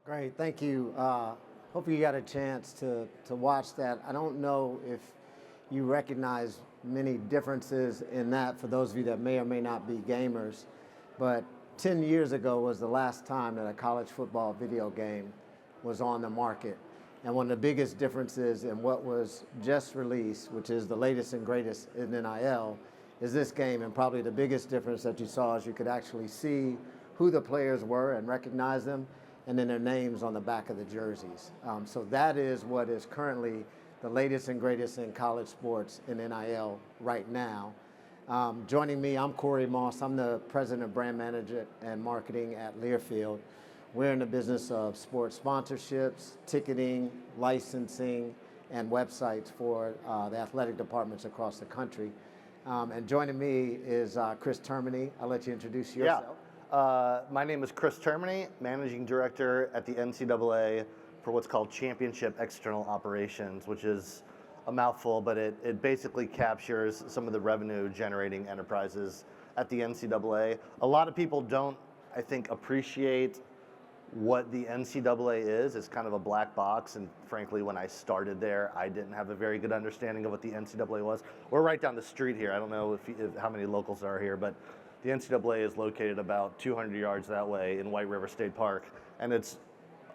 Great, thank you. Hope you got a chance to watch that. I don't know if you recognize many differences in that for those of you that may or may not be gamers, but 10 years ago was the last time that a college football video game was on the market. And one of the biggest differences in what was just released, which is the latest and greatest in NIL, is this game. And probably the biggest difference that you saw is you could actually see who the players were and recognize them, and then their names on the back of the jerseys. So that is what is currently the latest and greatest in college sports in NIL right now. Joining me, I'm Corey Moss. I'm the president of brand management and marketing at Learfield. We're in the business of sports sponsorships, ticketing, licensing, and websites for the athletic departments across the country. And joining me is Chris Termini. I'll let you introduce yourself. My name is Chris Termini, Managing Director at the NCAA for what's called Championship External Operations, which is a mouthful, but it basically captures some of the revenue generating enterprises at the NCAA. A lot of people don't, I think, appreciate what the NCAA is. It's kind of a black box, and frankly, when I started there, I didn't have a very good understanding of what the NCAA was. We're right down the street here. I don't know how many locals are here, but the NCAA is located about 200 yards that way in White River State Park, and it's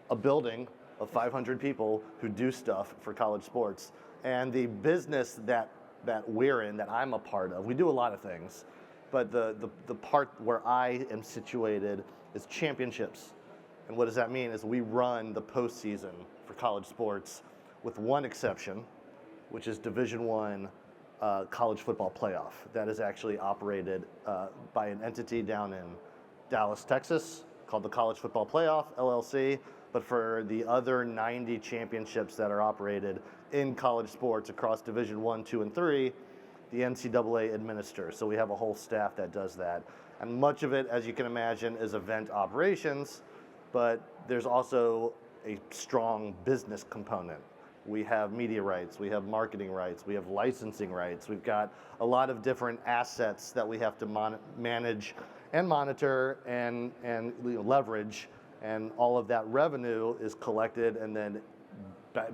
a building of 500 people who do stuff for college sports. And the business that we're in, that I'm a part of, we do a lot of things, but the part where I am situated is championships. And what does that mean is we run the postseason for college sports with one exception, which is Division I college football playoff. That is actually operated by an entity down in Dallas, Texas, called the College Football Playoff, LLC. But for the other 90 championships that are operated in college sports across Division I, II, and III, the NCAA administers. So we have a whole staff that does that. And much of it, as you can imagine, is event operations, but there's also a strong business component. We have media rights, we have marketing rights, we have licensing rights. We've got a lot of different assets that we have to manage and monitor and leverage, and all of that revenue is collected and then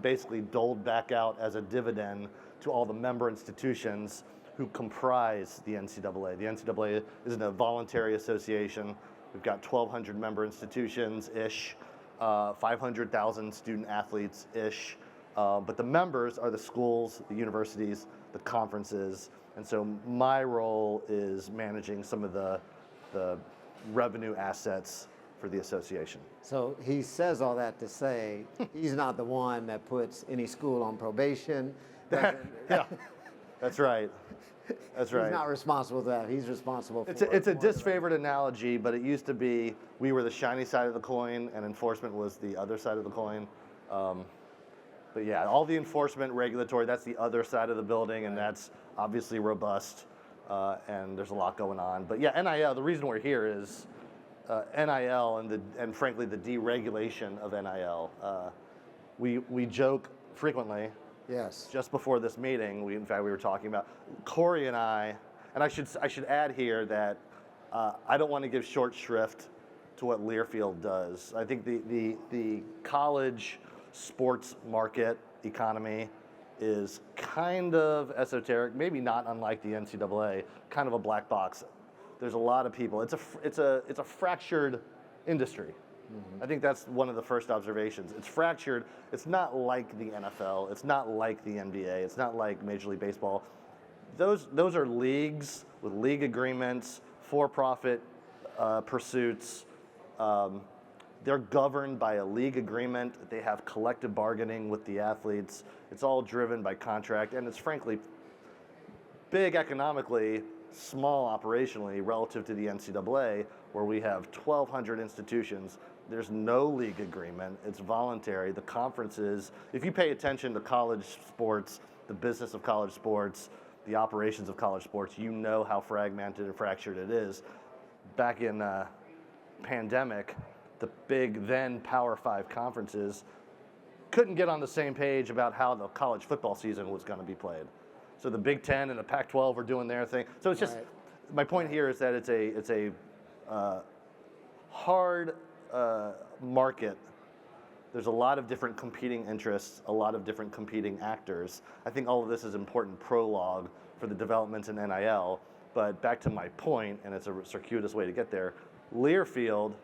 basically doled back out as a dividend to all the member institutions who comprise the NCAA. The NCAA is a voluntary association. We've got 1,200 member institutions-ish, 500,000 student athletes-ish. But the members are the schools, the universities, the conferences, and so my role is managing some of the revenue assets for the association. So he says all that to say he's not the one that puts any school on probation. Yeah, that's right. That's right. He's not responsible for that. He's responsible for It's a disfavored analogy, but it used to be we were the shiny side of the coin and enforcement was the other side of the coin. But yeah, all the enforcement, regulatory, that's the other side of the building, and that's obviously robust, and there's a lot going on. But yeah, NIL, the reason we're here is NIL and frankly the deregulation of NIL. We joke frequently. Yes. Just before this meeting, in fact we were talking about Corey and I should add here that I don't want to give short shrift to what Learfield does. I think the college sports market economy is kind of esoteric, maybe not unlike the NCAA, kind of a black box. There's a lot of people. It's a fractured industry. Mm-hmm. I think that's one of the first observations. It's fractured. It's not like the NFL. It's not like the NBA. It's not like Major League Baseball. Those are leagues with league agreements, for-profit pursuits. They're governed by a league agreement. They have collective bargaining with the athletes. It's all driven by contract, and it's frankly big economically, small operationally relative to the NCAA, where we have 1,200 institutions. There's no league agreement. It's voluntary. The conferences, if you pay attention to college sports, the business of college sports, the operations of college sports, you know how fragmented and fractured it is. Back in pandemic, the big then Power 5 conferences couldn't get on the same page about how the college football season was going to be played. So the Big Ten and the Pac-12 were doing their thing. So it's just, my point here is that it's a hard market There's a lot of different competing interests, a lot of different competing actors. I think all of this is important prologue for the developments in NIL. But back to my point, and it's a circuitous way to get there, Learfield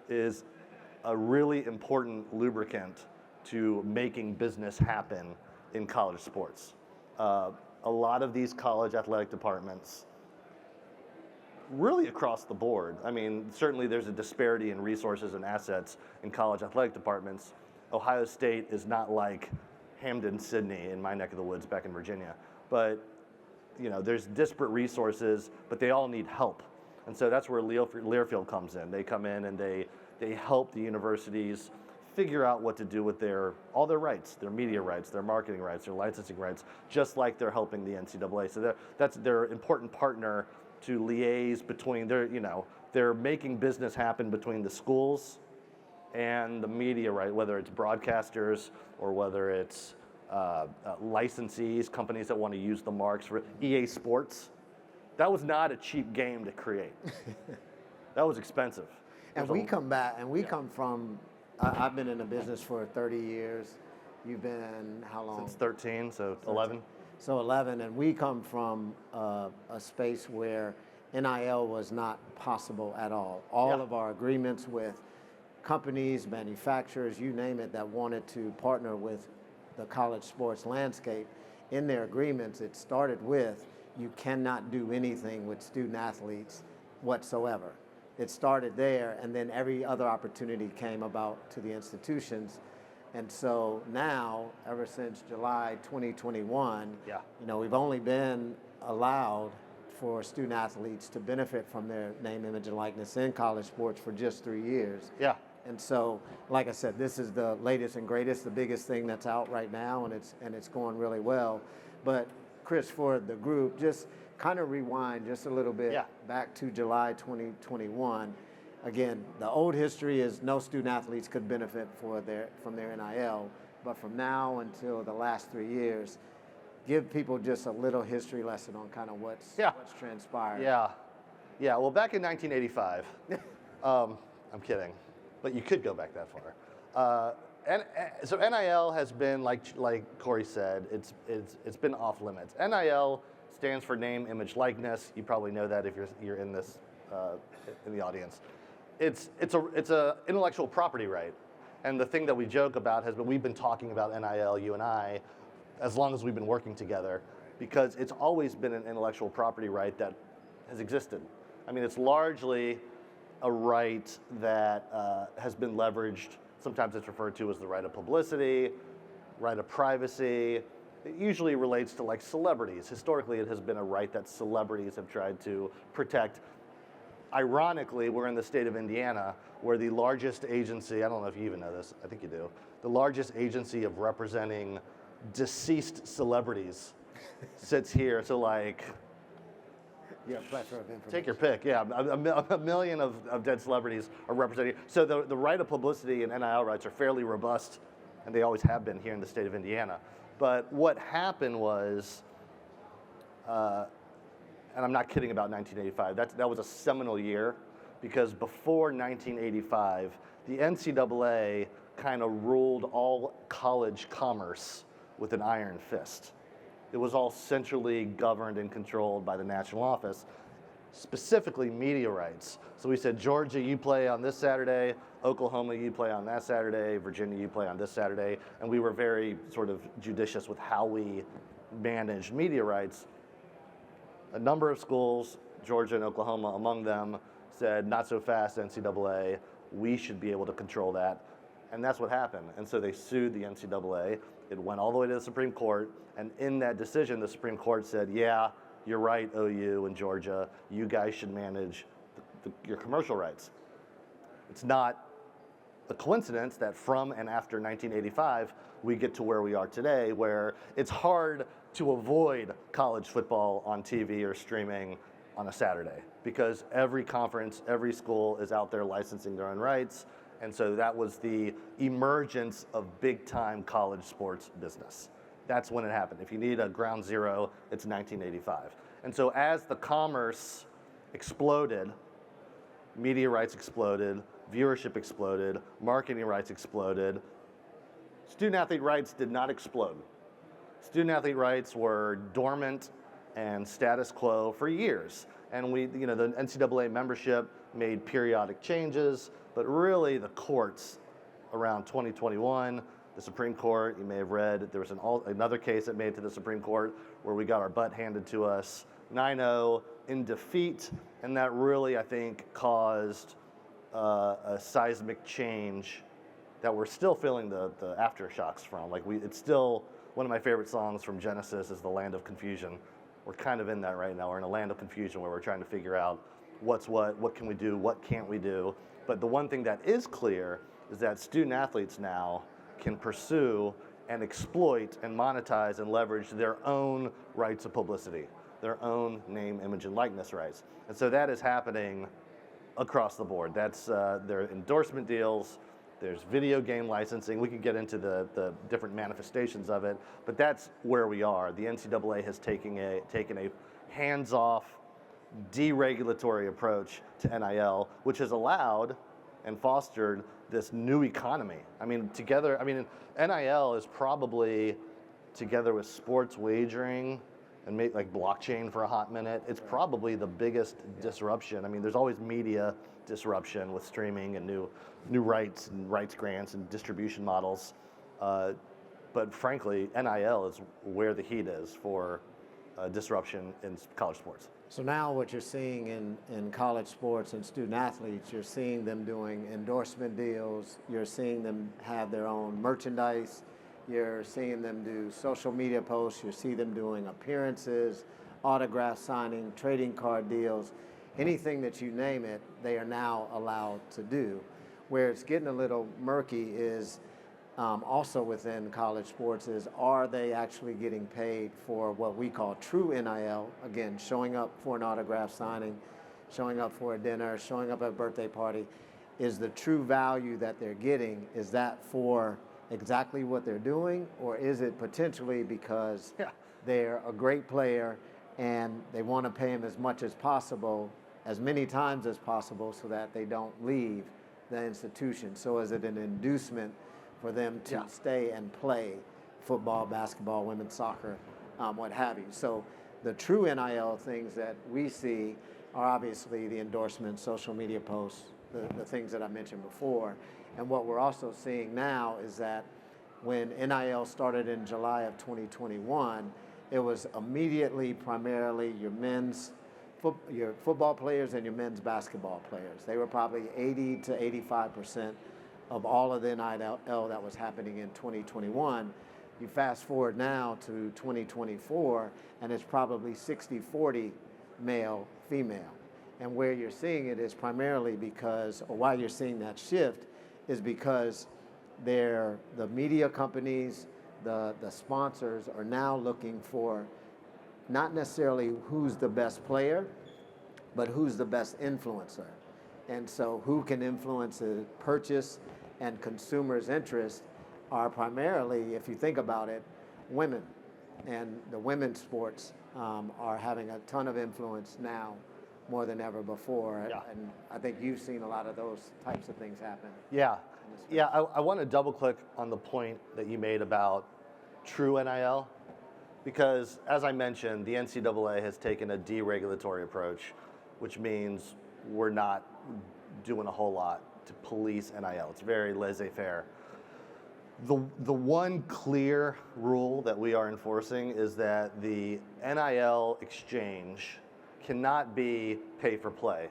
is a really important lubricant to making business happen in college sports. A lot of these college athletic departments, really across the board, I mean, certainly there's a disparity in resources and assets in college athletic departments. Ohio State is not like Hamden, Sydney in my neck of the woods back in Virginia. But there's disparate resources, but they all need help. And so that's where Learfield comes in. They come in and they help the universities figure out what to do with all their rights, their media rights, their marketing rights, their licensing rights, just like they're helping the NCAA. So that's their important partner to liaise between they're making business happen between the schools and the media, right? Whether it's broadcasters or whether it's licensees, companies that want to use the marks for EA Sports. That was not a cheap game to create. That was expensive. And we come from, I've been in the business for 30 years. You've been how long? Since 13, so 11. So 11, and we come from a space where NIL was not possible at all. All of our agreements with companies, manufacturers, you name it, that wanted to partner with the college sports landscape, in their agreements, it started with, you cannot do anything with student athletes whatsoever. It started there, and then every other opportunity came about to the institutions. And so now, ever since July 2021, we've only been allowed for student athletes to benefit from their name, image, and likeness in college sports for just 3 years. Yeah. And so, like I said, this is the latest and greatest, the biggest thing that's out right now, and it's going really well. But Chris, for the group, just kind of rewind just a little bit back to July 2021. Again, the old history is no student athletes could benefit from their NIL, but from now until the last 3 years, give people just a little history lesson on kind of what's transpired. Yeah. Well, back in 1985, I'm kidding, but you could go back that far. And so NIL has been, like Corey said, it's been off limits. NIL stands for name, image, likeness. You probably know that if you're in this in the audience. It's a intellectual property right, and the thing that we joke about has been we've been talking about NIL, you and I, as long as we've been working together, because it's always been an intellectual property right that has existed. I mean, it's largely a right that has been leveraged. Sometimes it's referred to as the right of publicity, right of privacy. It usually relates to like celebrities. Historically, it has been a right that celebrities have tried to protect. Ironically, we're in the state of Indiana, where the largest agency, I don't know if you even know this, I think you do, the largest agency of representing deceased celebrities sits here. So like, plethora of information. Take your pick. Yeah, a million of dead celebrities are represented. So the right of publicity and NIL rights are fairly robust, and they always have been here in the state of Indiana. But what happened was, and I'm not kidding about 1985, that was a seminal year, because before 1985, the NCAA kind of ruled all college commerce with an iron fist. It was all centrally governed and controlled by the national office, specifically media rights. So we said, Georgia, you play on this Saturday, Oklahoma, you play on that Saturday, Virginia, you play on this Saturday, and we were very sort of judicious with how we managed media rights. A number of schools, Georgia and Oklahoma among them, said, not so fast, NCAA, we should be able to control that. And that's what happened. And so they sued the NCAA. It went all the way to the Supreme Court. And in that decision, the Supreme Court said, yeah, you're right, OU and Georgia, you guys should manage your commercial rights. It's not a coincidence that from and after 1985, we get to where we are today, where it's hard to avoid college football on TV or streaming on a Saturday, because every conference, every school is out there licensing their own rights. And so that was the emergence of big-time college sports business. That's when it happened. If you need a ground zero, it's 1985. And so as the commerce exploded, media rights exploded, viewership exploded, marketing rights exploded, student athlete rights did not explode. Student athlete rights were dormant and status quo for years. And the NCAA membership made periodic changes, but really the courts around 2021, the Supreme Court, you may have read, there was another case that made it to the Supreme Court where we got our butt handed to us 9-0 in defeat, and that really, I think, caused a seismic change that we're still feeling the aftershocks from. It's still one of my favorite songs from Genesis is The Land of Confusion. We're kind of in that right now. We're in a land of confusion where we're trying to figure out what's what can we do, what can't we do. But the one thing that is clear is that student athletes now can pursue and exploit and monetize and leverage their own rights of publicity, their own name, image, and likeness rights. And so that is happening across the board. That's their endorsement deals, there's video game licensing. We can get into the different manifestations of it, but that's where we are. The NCAA has taken a hands-off, deregulatory approach to NIL, which has allowed and fostered this new economy. NIL is probably, together with sports wagering and like blockchain for a hot minute, it's probably the biggest disruption. There's always media disruption with streaming and new rights and rights grants and distribution models. But frankly, NIL is where the heat is for disruption in college sports. So now what you're seeing in college sports and student athletes, you're seeing them doing endorsement deals, you're seeing them have their own merchandise, you're seeing them do social media posts, you see them doing appearances, autograph signing, trading card deals, anything that you name it, they are now allowed to do. Where it's getting a little murky is also within college sports is, are they actually getting paid for what we call true NIL? Again, showing up for an autograph signing, showing up for a dinner, showing up at a birthday party. Is the true value that they're getting, is that for exactly what they're doing, or is it potentially because they're a great player and they want to pay them as much as possible, as many times as possible, so that they don't leave the institution? So is it an inducement for them to stay and play football, basketball, women's soccer, what have you? So the true NIL things that we see are obviously the endorsements, social media posts, the things that I mentioned before. And what we're also seeing now is that when NIL started in July of 2021, it was immediately primarily your football players and your men's basketball players. They were probably 80 to 85% of all of the NIL that was happening in 2021. You fast forward now to 2024, and it's probably 60-40 male, female. And where you're seeing it is primarily because, or why you're seeing that shift, is because the media companies, the sponsors are now looking for not necessarily who's the best player, but who's the best influencer. And so who can influence the purchase and consumers' interest are primarily, if you think about it, women. And the women's sports are having a ton of influence now more than ever before. Yeah. And I think you've seen a lot of those types of things happen. Yeah. I want to double click on the point that you made about true NIL, because as I mentioned, the NCAA has taken a deregulatory approach, which means we're not doing a whole lot to police NIL. It's very laissez-faire. The one clear rule that we are enforcing is that the NIL exchange cannot be pay for play,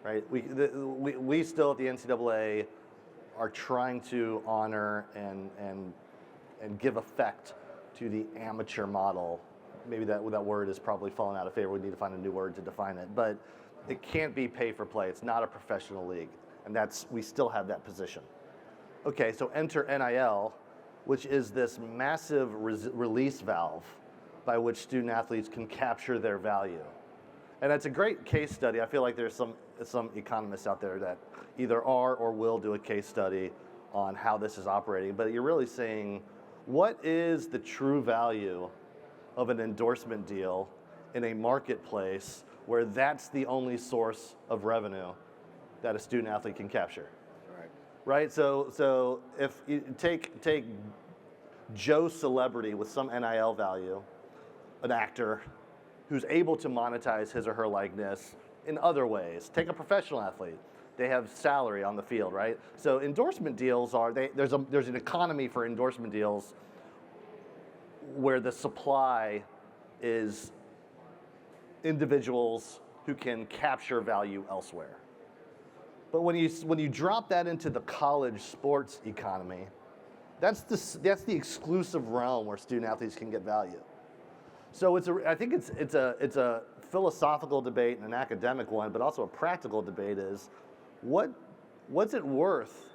right? We still at the NCAA are trying to honor and give effect to the amateur model. Maybe that word is probably fallen out of favor. We need to find a new word to define it, but it can't be pay for play. It's not a professional league, and we still have that position. Okay, so enter NIL, which is this massive release valve by which student athletes can capture their value. And it's a great case study. I feel like there's some economists out there that either are or will do a case study on how this is operating, but you're really saying, what is the true value of an endorsement deal in a marketplace where that's the only source of revenue that a student athlete can capture? Right. So if you take Joe celebrity with some NIL value, an actor who's able to monetize his or her likeness in other ways. Take a professional athlete. They have salary on the field, right? So endorsement deals there's an economy for endorsement deals where the supply is individuals who can capture value elsewhere. But when you drop that into the college sports economy, that's the exclusive realm where student athletes can get value. So I think it's a philosophical debate and an academic one, but also a practical debate is what's it worth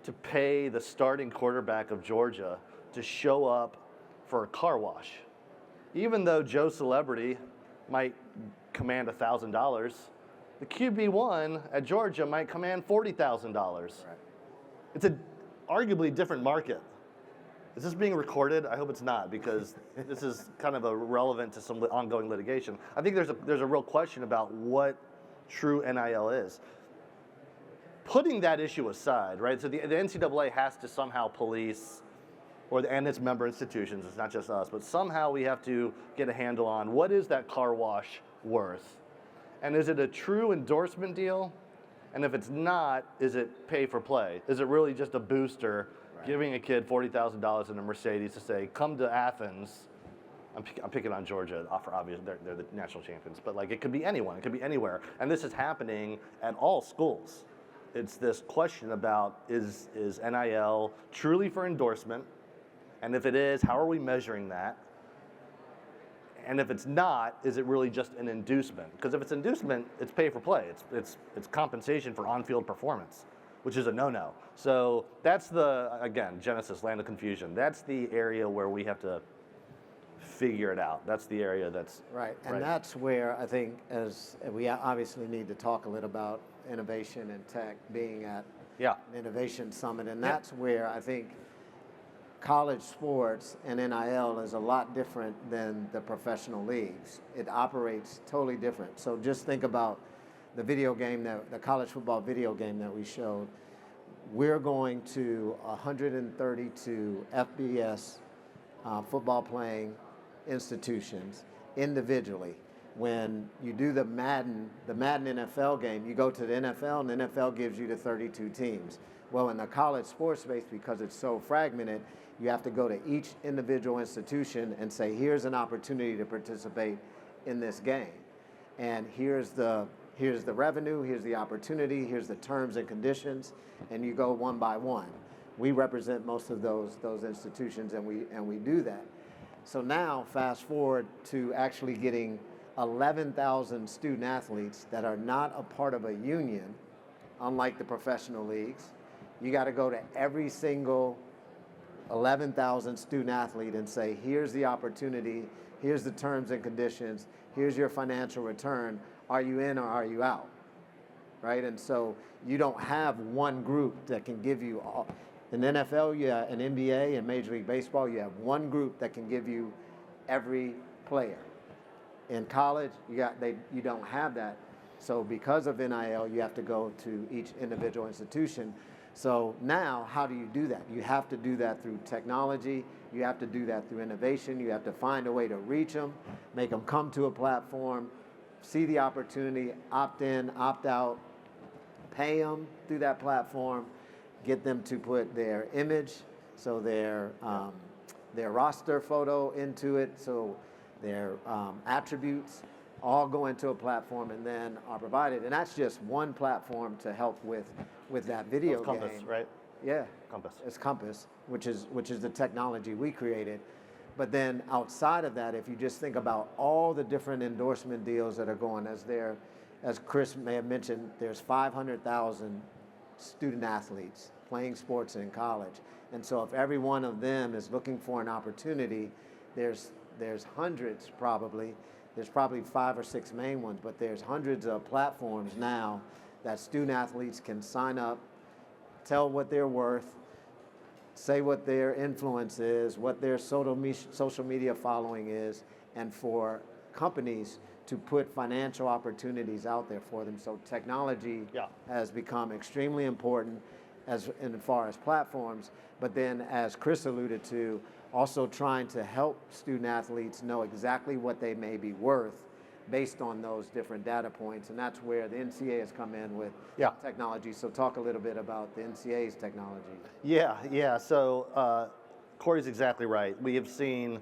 to pay the starting quarterback of Georgia to show up for a car wash? Even though Joe Celebrity might command $1,000, the QB1 at Georgia might command $40,000. Right. It's an arguably different market. Is this being recorded? I hope it's not, because this is kind of relevant to some ongoing litigation. I think there's a real question about what true NIL is. Putting that issue aside, right? So the NCAA has to somehow police, and its member institutions, it's not just us, but somehow we have to get a handle on what is that car wash worth? And is it a true endorsement deal? And if it's not, is it pay for play? Is it really just a booster giving a kid $40,000 in a Mercedes to say, come to Athens? I'm picking on Georgia for obvious, they're the national champions, but like it could be anyone, it could be anywhere. And this is happening at all schools. It's this question about is NIL truly for endorsement? And if it is, how are we measuring that? And if it's not, is it really just an inducement? Because if it's inducement, it's pay for play. It's compensation for on-field performance, which is a no-no. So that's again, Genesis, land of confusion. That's the area where we have to figure it out. That's the area that's right. And that's where I think we obviously need to talk a little about innovation and tech being at an innovation summit. And that's where I think college sports and NIL is a lot different than the professional leagues. It operates totally different. So just think about the the college football video game that we showed. We're going to 132 FBS football playing institutions individually. When you do the Madden NFL game, you go to the NFL and the NFL gives you the 32 teams. Well, in the college sports space, because it's so fragmented, you have to go to each individual institution and say, here's an opportunity to participate in this game. And here's the revenue, here's the opportunity, here's the terms and conditions, and you go one by one. We represent most of those institutions, and we do that. So now, fast forward to actually getting 11,000 student athletes that are not a part of a union, unlike the professional leagues. You got to go to every single 11,000 student athlete and say, here's the opportunity, here's the terms and conditions, here's your financial return. Are you in or are you out? Right? And so you don't have one group that can give you all. In the NFL, you have an NBA and Major League Baseball, you have one group that can give you every player. In college, you don't have that. So because of NIL, you have to go to each individual institution. So now, how do you do that? You have to do that through technology. You have to do that through innovation. You have to find a way to reach them, make them come to a platform, see the opportunity, opt in, opt out, pay them through that platform, get them to put their image, so their roster photo into it, so their attributes all go into a platform and then are provided. And that's just one platform to help with that video game. Compass, right? Yeah. Compass. It's Compass, which is the technology we created. But then outside of that, if you just think about all the different endorsement deals that are going, as Chris may have mentioned, there's 500,000 student athletes playing sports in college. And so if every one of them is looking for an opportunity, there's hundreds probably. There's probably 5 or 6 main ones, but there's hundreds of platforms now that student athletes can sign up, tell what they're worth, say what their influence is, what their social media following is, and for companies to put financial opportunities out there for them. So technology has become extremely important. as far as platforms, but then as Chris alluded to, also trying to help student athletes know exactly what they may be worth based on those different data points, and that's where the NCAA has come in with technology. So talk a little bit about the NCAA's technology. Yeah. So Corey's exactly right. We have seen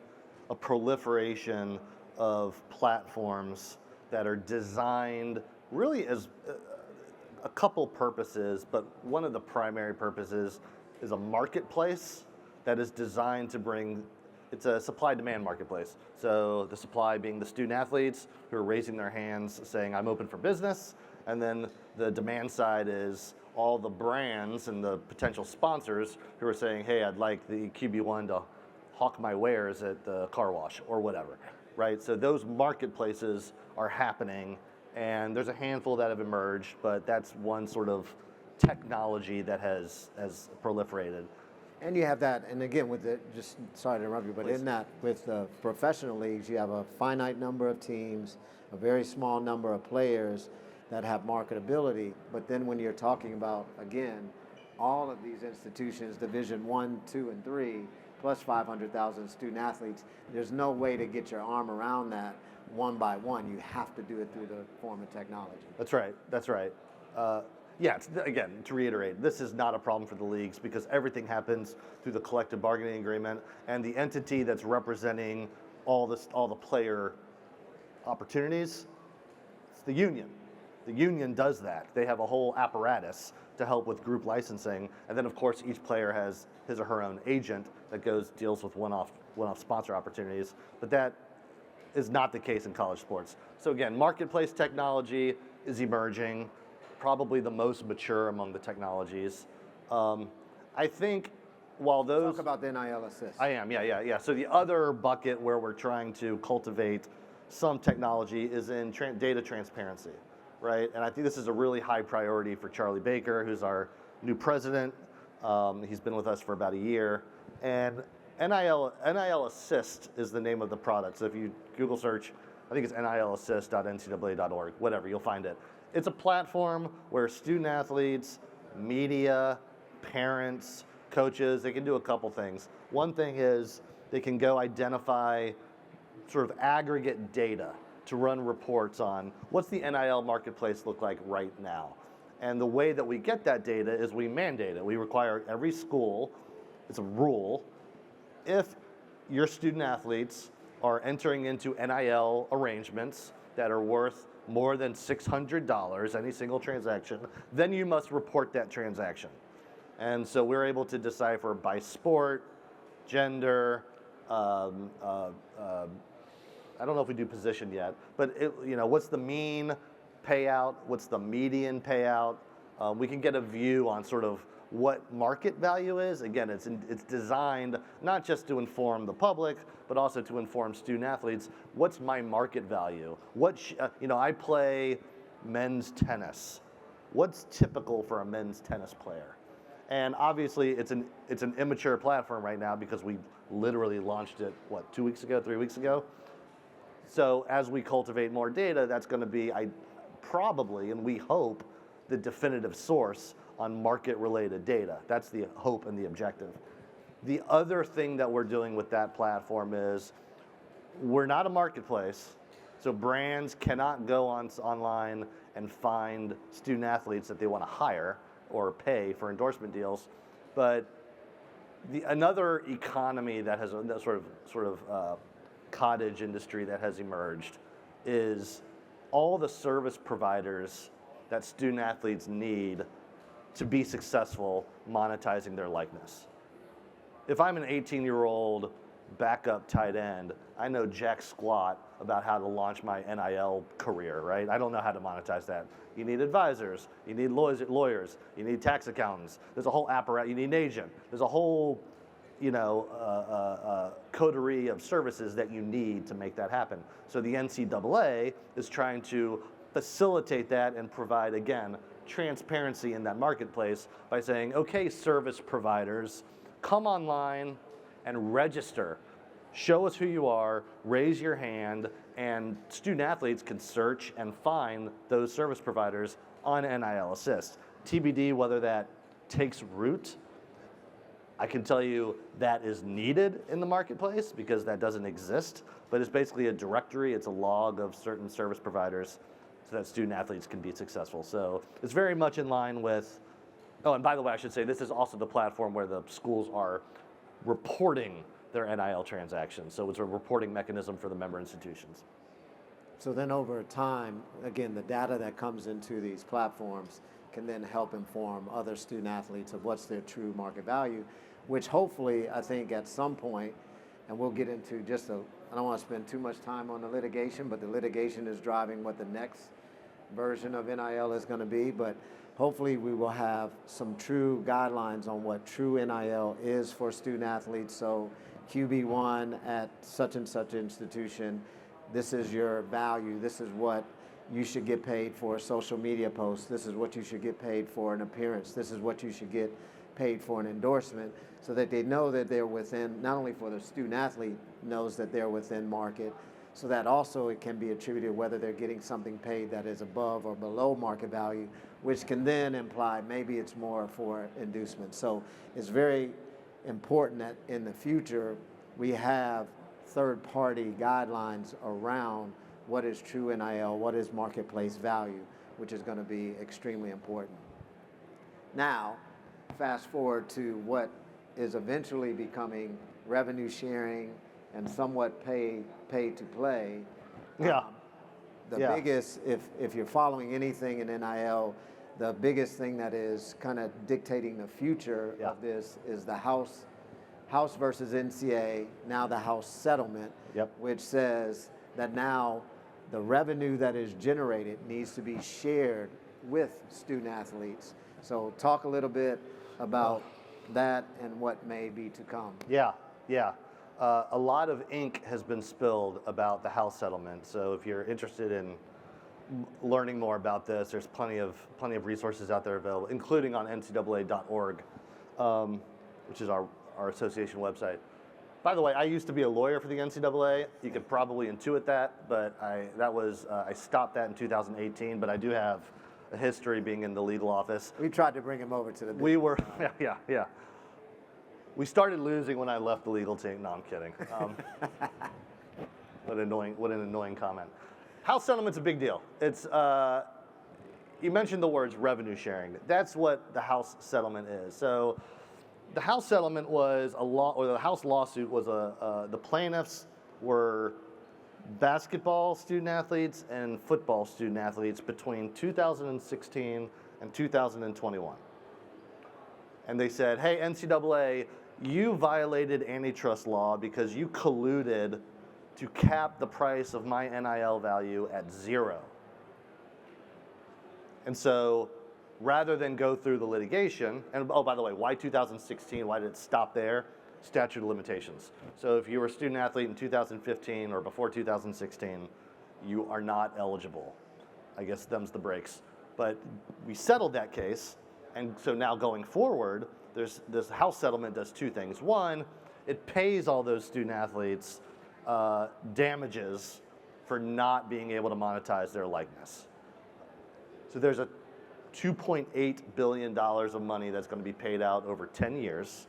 a proliferation of platforms that are designed really as a couple purposes, but one of the primary purposes is a marketplace that is designed to bring, it's a supply-demand marketplace. So the supply being the student athletes who are raising their hands saying, I'm open for business. And then the demand side is all the brands and the potential sponsors who are saying, hey, I'd like the QB1 to hawk my wares at the car wash or whatever, right? So those marketplaces are happening, and there's a handful that have emerged, but that's one sort of technology that has proliferated. And you have that, and again, with the, just sorry to interrupt you, but Please. in that, with the professional leagues, you have a finite number of teams, a very small number of players that have marketability. But then when you're talking about, again, all of these institutions, Division 1, 2, and 3, plus 500,000 student athletes, there's no way to get your arm around that one by one. You have to do it through the form of technology. That's right. Yeah, again, to reiterate, this is not a problem for the leagues because everything happens through the collective bargaining agreement, and the entity that's representing all the player opportunities, it's the union. The union does that. They have a whole apparatus to help with group licensing, and then of course each player has his or her own agent that deals with one-off sponsor opportunities, but that is not the case in college sports. So again, marketplace technology is emerging, probably the most mature among the technologies. I think while those... Talk about the NIL assist. I am, yeah. So the other bucket where we're trying to cultivate some technology is in data transparency, right? And I think this is a really high priority for Charlie Baker, who's our new president. He's been with us for about a year. And NIL Assist is the name of the product. So if you Google search, I think it's nilassist.ncaa.org, whatever, you'll find it. It's a platform where student athletes, media, parents, coaches, they can do a couple things. One thing is they can go identify sort of aggregate data to run reports on what's the NIL marketplace look like right now. And the way that we get that data is we mandate it. We require every school, it's a rule, if your student athletes are entering into NIL arrangements that are worth more than $600, any single transaction, then you must report that transaction. And so we're able to decipher by sport, gender, I don't know if we do position yet, but what's the mean payout, what's the median payout. We can get a view on sort of what market value is. Again, it's designed not just to inform the public, but also to inform student athletes. What's my market value? I play men's tennis. What's typical for a men's tennis player? And obviously, it's an immature platform right now because we literally launched it 2 weeks ago, 3 weeks ago. So as we cultivate more data, that's going to be probably, and we hope, the definitive source on market-related data. That's the hope and the objective. The other thing that we're doing with that platform is we're not a marketplace, so brands cannot go online and find student athletes that they want to hire or pay for endorsement deals. But another economy that has a sort of cottage industry that has emerged is all the service providers that student athletes need to be successful monetizing their likeness. If I'm an 18-year-old backup tight end, I know jack squat about how to launch my NIL career, right? I don't know how to monetize that. You need advisors, you need lawyers, you need tax accountants. There's a whole apparatus, you need an agent. There's a whole, coterie of services that you need to make that happen. So the NCAA is trying to facilitate that and provide, again, transparency in that marketplace by saying, okay, service providers, come online and register. Show us who you are, raise your hand, and student athletes can search and find those service providers on NIL Assist. TBD whether that takes root, I can tell you that is needed in the marketplace because that doesn't exist, but it's basically a directory, it's a log of certain service providers so that student athletes can be successful. So it's very much in line with, oh, and by the way, I should say this is also the platform where the schools are reporting their NIL transactions. So it's a reporting mechanism for the member institutions. So then over time, again, the data that comes into these platforms can then help inform other student athletes of what's their true market value, which hopefully, I think at some point, and we'll get into I don't want to spend too much time on the litigation, but the litigation is driving what the next version of NIL is going to be, but hopefully we will have some true guidelines on what true NIL is for student athletes. So QB1 at such and such institution, this is your value, this is what you should get paid for a social media post, this is what you should get paid for an appearance, this is what you should get paid for an endorsement, so that they know that they're within, not only for the student athlete knows that they're within market, so that also it can be attributed whether they're getting something paid that is above or below market value, which can then imply maybe it's more for inducement. So it's very important that in the future we have third-party guidelines around what is true NIL, what is marketplace value, which is going to be extremely important. Now, fast forward to what is eventually becoming revenue sharing and somewhat pay to play. The biggest, if you're following anything in NIL, the biggest thing that is kind of dictating the future of this is the House versus NCA, now the House settlement, which says that now the revenue that is generated needs to be shared with student athletes. So talk a little bit about that and what may be to come. A lot of ink has been spilled about the House settlement. So if you're interested in learning more about this, there's plenty of resources out there available, including on ncaa.org, which is our association website. By the way, I used to be a lawyer for the NCAA. You could probably intuit that, but I stopped that in 2018. But I do have a history being in the legal office. We tried to bring him over to the business. We were, yeah. We started losing when I left the legal team. No, I'm kidding. What an annoying comment. House settlement's a big deal. It's you mentioned the words revenue sharing. That's what the House settlement is. So the House settlement was the House lawsuit was the plaintiffs were basketball student athletes and football student athletes between 2016 and 2021. And they said, hey, NCAA, you violated antitrust law because you colluded to cap the price of my NIL value at 0. And so rather than go through the litigation, and oh, by the way, why 2016? Why did it stop there? Statute of limitations. So if you were a student athlete in 2015 or before 2016, you are not eligible. I guess them's the breaks. But we settled that case, and so now going forward, this House settlement does two things. One, it pays all those student athletes damages for not being able to monetize their likeness. So there's a $2.8 billion of money that's going to be paid out over 10 years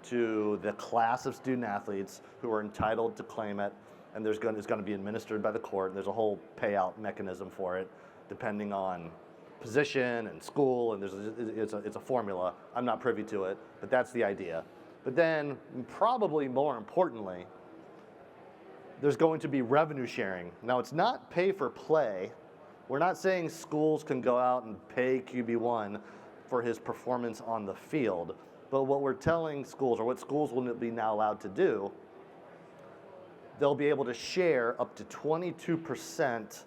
to the class of student athletes who are entitled to claim it, and it's going to be administered by the court. There's a whole payout mechanism for it, depending on position and school, and it's a formula. I'm not privy to it, but that's the idea. But then, probably more importantly, there's going to be revenue sharing. Now, it's not pay for play. We're not saying schools can go out and pay QB1 for his performance on the field. But what we're telling schools, or what schools will be now allowed to do, they'll be able to share up to 22%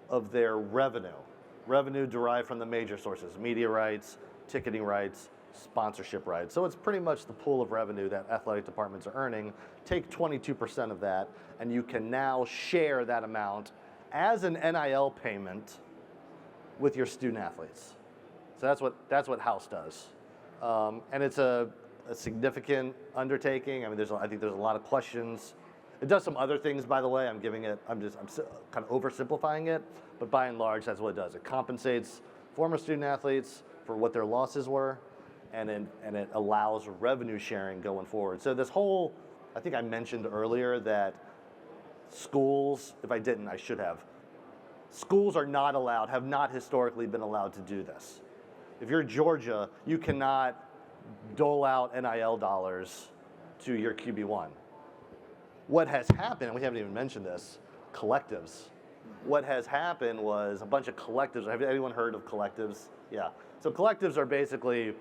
of their revenue derived from the major sources, media rights, ticketing rights, sponsorship rights. So it's pretty much the pool of revenue that athletic departments are earning. Take 22% of that, and you can now share that amount as an NIL payment with your student athletes. So that's what House does. And it's a significant undertaking. I mean, I think there's a lot of questions. It does some other things, by the way. I'm kind of oversimplifying it, but by and large, that's what it does. It compensates former student athletes for what their losses were, and it allows revenue sharing going forward. So this whole, I think I mentioned earlier that schools, if I didn't, I should have. Schools are not allowed, have not historically been allowed to do this. If you're Georgia, you cannot dole out NIL dollars to your QB1. What has happened, and we haven't even mentioned this, collectives. What has happened was a bunch of collectives. Have anyone heard of collectives? Yeah. So collectives are basically,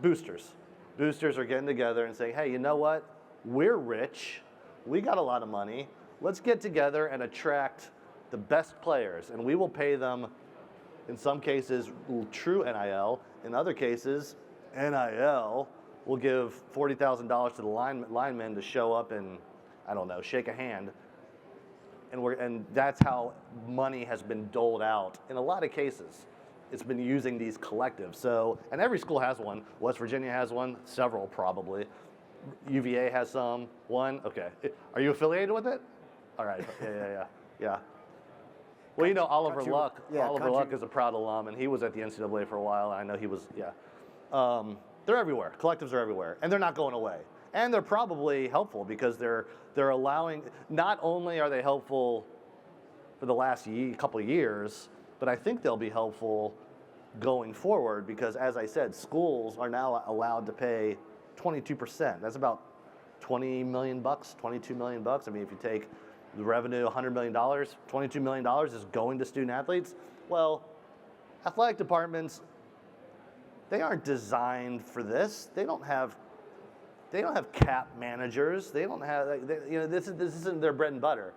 boosters. Boosters are getting together and saying, hey, you know what? We're rich. We got a lot of money. Let's get together and attract the best players, and we will pay them, in some cases, true NIL. In other cases, NIL will give $40,000 to the linemen to show up and, I don't know, shake a hand. And that's how money has been doled out in a lot of cases. It's been using these collectives. So, and every school has one. West Virginia has one, several probably. UVA has some, one. Okay. Are you affiliated with it? All right. Yeah. Well, you know, Oliver Luck. Yeah, Oliver Luck is a proud alum, and he was at the NCAA for a while. And I know he was. Yeah. They're everywhere. Collectives are everywhere, and they're not going away. And they're probably helpful because they're allowing. Not only are they helpful for the last couple of years, but I think they'll be helpful going forward because, as I said, schools are now allowed to pay 22%. That's about $20 million, $22 million. I mean, if you take the revenue, $100 million, $22 million is going to student athletes. Well, athletic departments, they aren't designed for this. They don't have cap managers. They don't have, this isn't their bread and butter.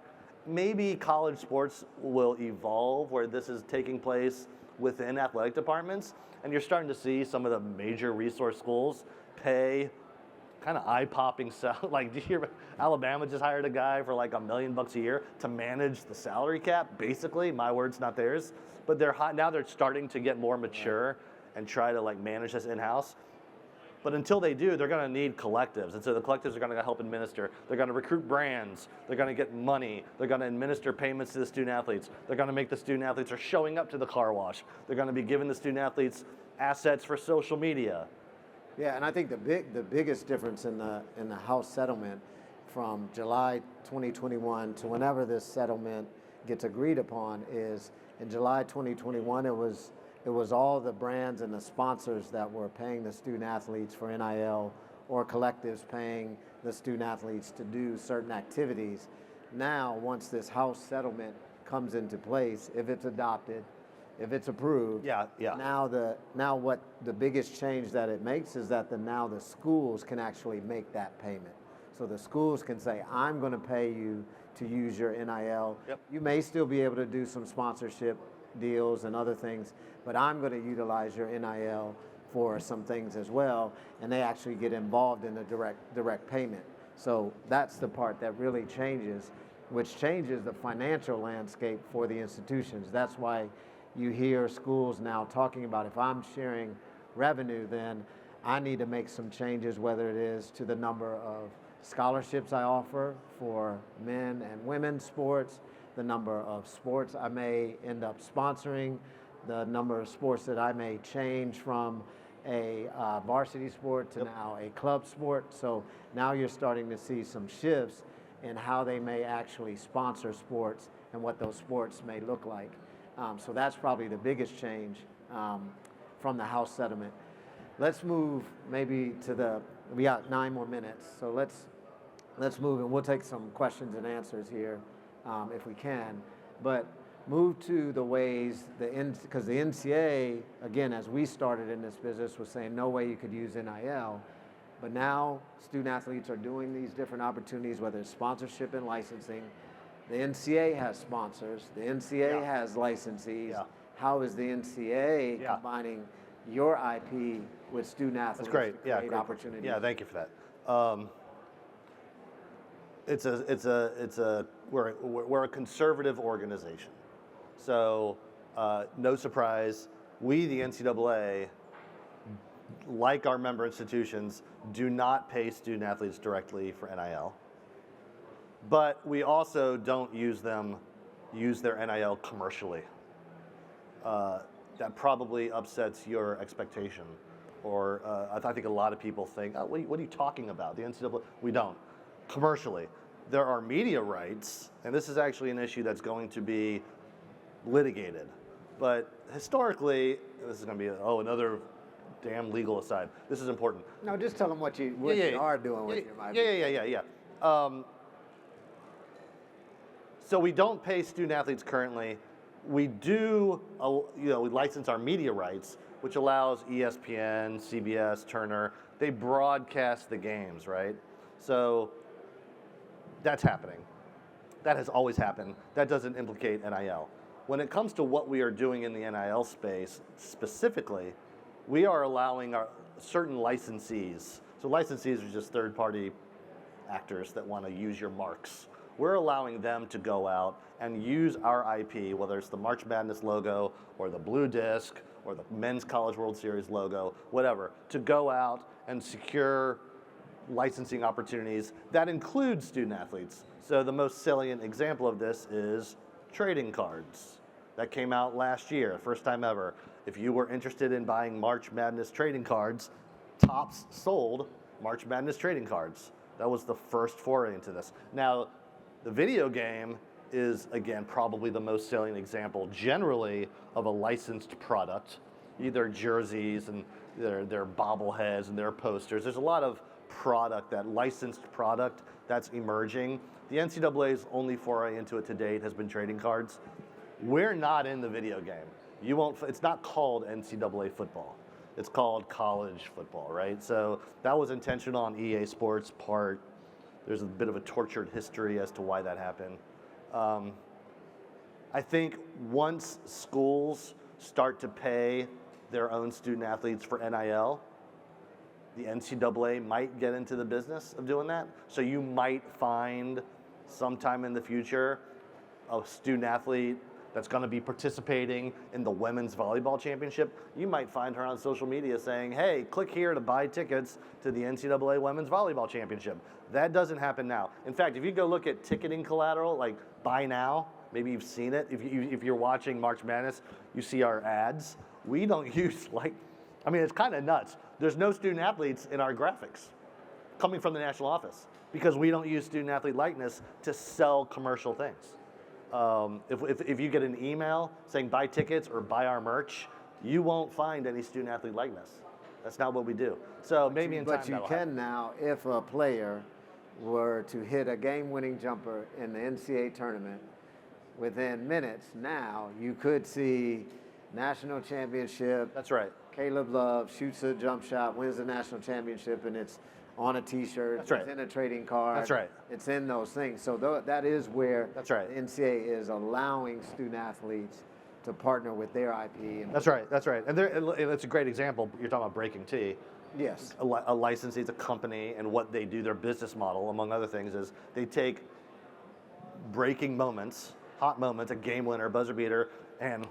Maybe college sports will evolve where this is taking place within athletic departments, and you're starting to see some of the major resource schools pay kind of eye-popping salary. Like, do you hear Alabama just hired a guy for like $1 million a year to manage the salary cap? Basically, my words, not theirs. But now they're starting to get more mature and try to like manage this in-house. But until they do, they're going to need collectives. And so the collectives are going to help administer. They're going to recruit brands. They're going to get money. They're going to administer payments to the student athletes. They're going to make the student athletes are showing up to the car wash. They're going to be giving the student athletes assets for social media. Yeah, and I think the biggest difference in the House settlement from July 2021 to whenever this settlement gets agreed upon is in July 2021 it was all the brands and the sponsors that were paying the student athletes for NIL or collectives paying the student athletes to do certain activities. Now, once this House settlement comes into place, if it's adopted, if it's approved, now what the biggest change that it makes is that now the schools can actually make that payment. So the schools can say, I'm going to pay you to use your NIL. Yep. You may still be able to do some sponsorship deals and other things, but I'm going to utilize your NIL for some things as well, and they actually get involved in the direct payment. So that's the part that really changes, which changes the financial landscape for the institutions. That's why you hear schools now talking about if I'm sharing revenue, then I need to make some changes, whether it is to the number of scholarships I offer for men and women's sports, the number of sports I may end up sponsoring, the number of sports that I may change from a varsity sport to now a club sport. So now you're starting to see some shifts in how they may actually sponsor sports and what those sports may look like. So that's probably the biggest change from the House settlement. Let's move maybe to we got 9 more minutes, so let's move and we'll take some questions and answers here if we can. But move to the ways, because the NCAA, again, as we started in this business, was saying no way you could use NIL. But now student athletes are doing these different opportunities, whether it's sponsorship and licensing. The NCAA has sponsors. The NCAA has licensees. Yeah. How is the NCAA combining your IP with student athletes to create opportunities? Yeah, thank you for that. We're a conservative organization. So no surprise, we, the NCAA, like our member institutions, do not pay student athletes directly for NIL. But we also don't use their NIL commercially. that probably upsets your expectation. Or I think a lot of people think, oh, what are you talking about? The NCAA, we don't. Commercially, there are media rights, and this is actually an issue that's going to be litigated. But historically, this is going to be, another damn legal aside. This is important. No, just tell them what you are doing with your mic. Yeah. So we don't pay student athletes currently. We do, we license our media rights, which allows ESPN, CBS, Turner, they broadcast the games, right? So that's happening. That has always happened. That doesn't implicate NIL. When it comes to what we are doing in the NIL space specifically, we are allowing our certain licensees. So licensees are just third-party actors that want to use your marks. We're allowing them to go out and use our IP, whether it's the March Madness logo or the blue disc or the Men's College World Series logo, whatever, to go out and secure licensing opportunities that include student athletes. So the most salient example of this is trading cards. That came out last year, first time ever. If you were interested in buying March Madness trading cards, Topps sold March Madness trading cards. That was the first foray into this. Now, the video game is, again, probably the most salient example generally of a licensed product, either jerseys and their bobbleheads and their posters. There's a lot of product, that licensed product that's emerging. The NCAA's only foray into it to date has been trading cards. We're not in the video game. It's not called NCAA football. It's called college football, right? So that was intentional on EA Sports' part. There's a bit of a tortured history as to why that happened. I think once schools start to pay their own student athletes for NIL, the NCAA might get into the business of doing that. So you might find sometime in the future a student athlete that's going to be participating in the women's volleyball championship. You might find her on social media saying, hey, click here to buy tickets to the NCAA women's volleyball championship. That doesn't happen now. In fact, if you go look at ticketing collateral, like buy now, maybe you've seen it. If you're watching March Madness, you see our ads. We don't use it's kind of nuts. There's no student athletes in our graphics coming from the national office because we don't use student athlete likeness to sell commercial things. If you get an email saying buy tickets or buy our merch, you won't find any student athlete likeness. That's not what we do. So maybe in time But you can now, if a player were to hit a game-winning jumper in the NCAA tournament, within minutes now, you could see national championship. That's right. Caleb Love shoots a jump shot, wins the national championship, and it's on a T-shirt. That's right. It's in a trading card. That's right. It's in those things. So that is where That's right. the NCAA is allowing student athletes to partner with their IP. That's right. And it's a great example. You're talking about Breaking T. Yes. A licensee is a company, and what they do, their business model, among other things, is they take breaking moments, hot moments, a game winner, buzzer beater, and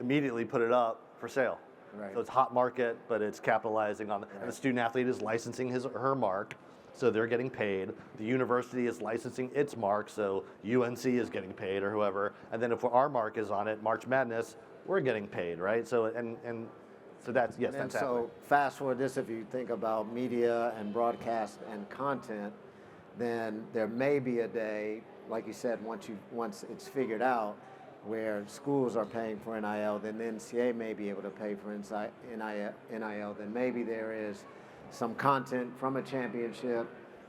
immediately put it up for sale. Right. So it's hot market, but it's capitalizing on and the student athlete is licensing his or her mark, so they're getting paid. The university is licensing its mark, so UNC is getting paid or whoever. And then if our mark is on it, March Madness, we're getting paid, right? So so that's that's happening. So fast forward this, if you think about media and broadcast and content, then there may be a day, like you said, once it's figured out, where schools are paying for NIL, then the NCAA may be able to pay for NIL. Then maybe there is some content from a championship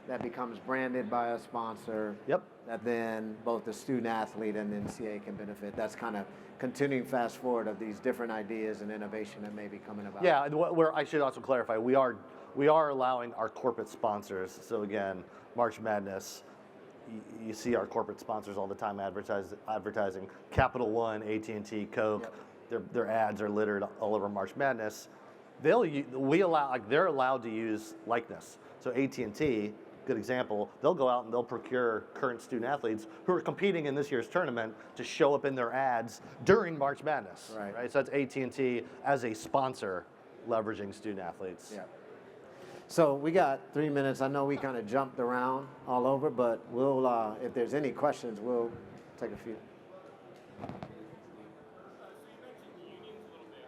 that becomes branded by a sponsor. Yep. That then both the student athlete and the NCAA can benefit. That's kind of continuing fast forward of these different ideas and innovation that may be coming about. Yeah, and I should also clarify, we are allowing our corporate sponsors. So again, March Madness. You see our corporate sponsors all the time advertising. Capital One, AT&T, Coke, yep. Their ads are littered all over March Madness. They're allowed to use likeness. So AT&T, good example, they'll go out and they'll procure current student athletes who are competing in this year's tournament to show up in their ads during March Madness. Right? So that's AT&T as a sponsor leveraging student athletes. Yeah. So we got 3 minutes. I know we kind of jumped around all over, but we'll, if there's any questions, we'll take a few. So you mentioned unions a little bit.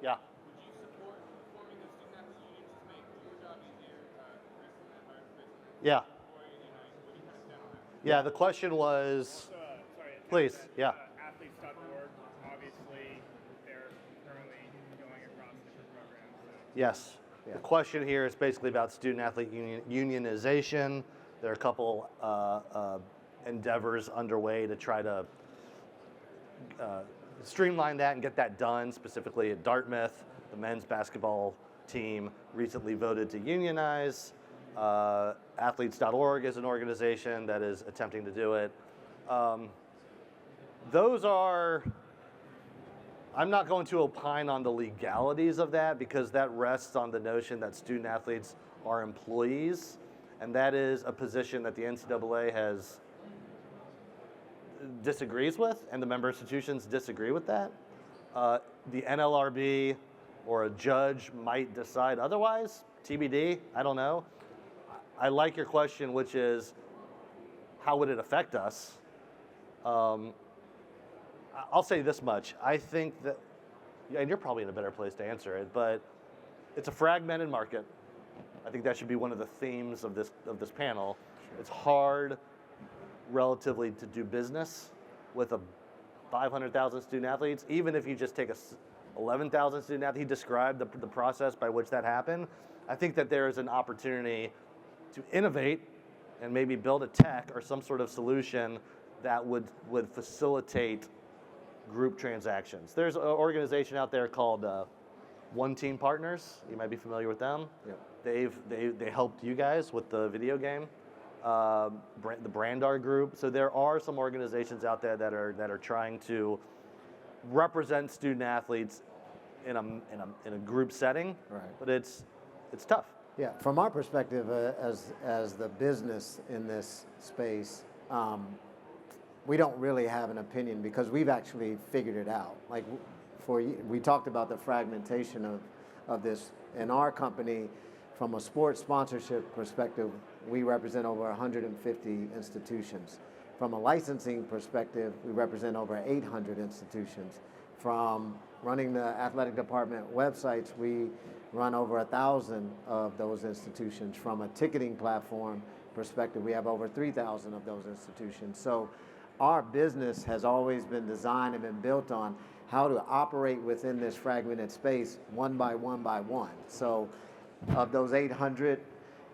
Yeah. Would you support forming the student athlete unions to make your job easier, recently at higher space? Yeah. Or, what do you kind of stand on that? Yeah, the question was, Sorry. please, yeah. Athletes.org, obviously, they're currently going across different programs. So. Yes. Yeah. The question here is basically about student athlete unionization. There are a couple endeavors underway to try to streamline that and get that done, specifically at Dartmouth. The men's basketball team recently voted to unionize. Athletes.org is an organization that is attempting to do it. Those are, I'm not going to opine on the legalities of that because that rests on the notion that student athletes are employees, and that is a position that the NCAA disagrees with, and the member institutions disagree with that. The NLRB or a judge might decide otherwise, TBD, I don't know. I like your question, which is, how would it affect us? I'll say this much. I think that, and you're probably in a better place to answer it, but it's a fragmented market. I think that should be one of the themes of this panel. It's hard, relatively, to do business with a 500,000 student athletes, even if you just take 11,000 student athletes. He described the process by which that happened. I think that there is an opportunity to innovate and maybe build a tech or some sort of solution that would facilitate group transactions. There's an organization out there called One Team Partners. You might be familiar with them. Yep. They helped you guys with the video game, the Brandar Group. So there are some organizations out there that are trying to represent student athletes in a group setting. Right. But it's tough. Yeah, from our perspective as the business in this space, we don't really have an opinion because we've actually figured it out. Like we talked about the fragmentation of this. In our company, from a sports sponsorship perspective, we represent over 150 institutions. From a licensing perspective, we represent over 800 institutions. From running the athletic department websites, we run over 1,000 of those institutions. From a ticketing platform perspective, we have over 3,000 of those institutions. So our business has always been designed and been built on how to operate within this fragmented space one by one by one. So of those 800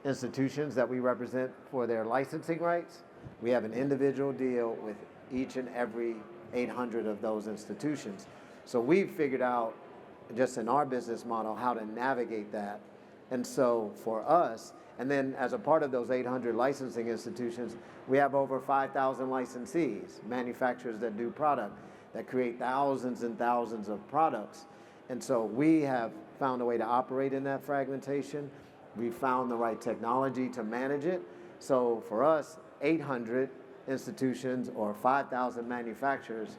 institutions that we represent for their licensing rights, we have an individual deal with each and every 800 of those institutions. So we've figured out, just in our business model, how to navigate that. And so for us, and then as a part of those 800 licensing institutions, we have over 5,000 licensees, manufacturers that do product, that create thousands and thousands of products. And so we have found a way to operate in that fragmentation. We found the right technology to manage it. So for us, 800 institutions or 5,000 manufacturers,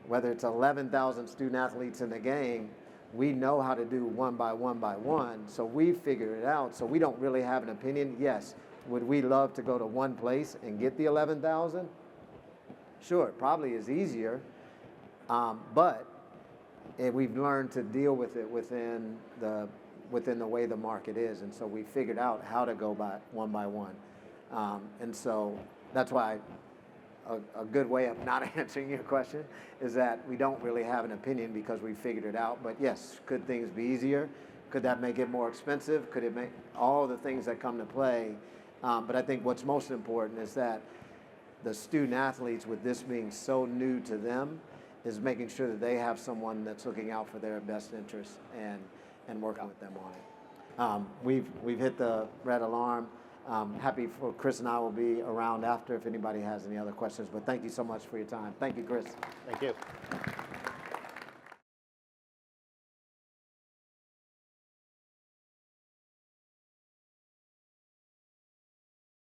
whether it's 11,000 student athletes in the game, we know how to do one by one by one. So we figured it out. So we don't really have an opinion. Yes, would we love to go to one place and get the 11,000? Sure, it probably is easier. But we've learned to deal with it within the way the market is. And so we figured out how to go by one. And so that's why a good way of not answering your question is that we don't really have an opinion because we figured it out. But yes, could things be easier? Could that make it more expensive? Could it make all the things that come to play? But I think what's most important is that the student athletes, with this being so new to them, is making sure that they have someone that's looking out for their best interests and working with them on it. We've hit the red alarm. Happy for Chris and I will be around after if anybody has any other questions. But thank you so much for your time. Thank you, Chris. Thank you.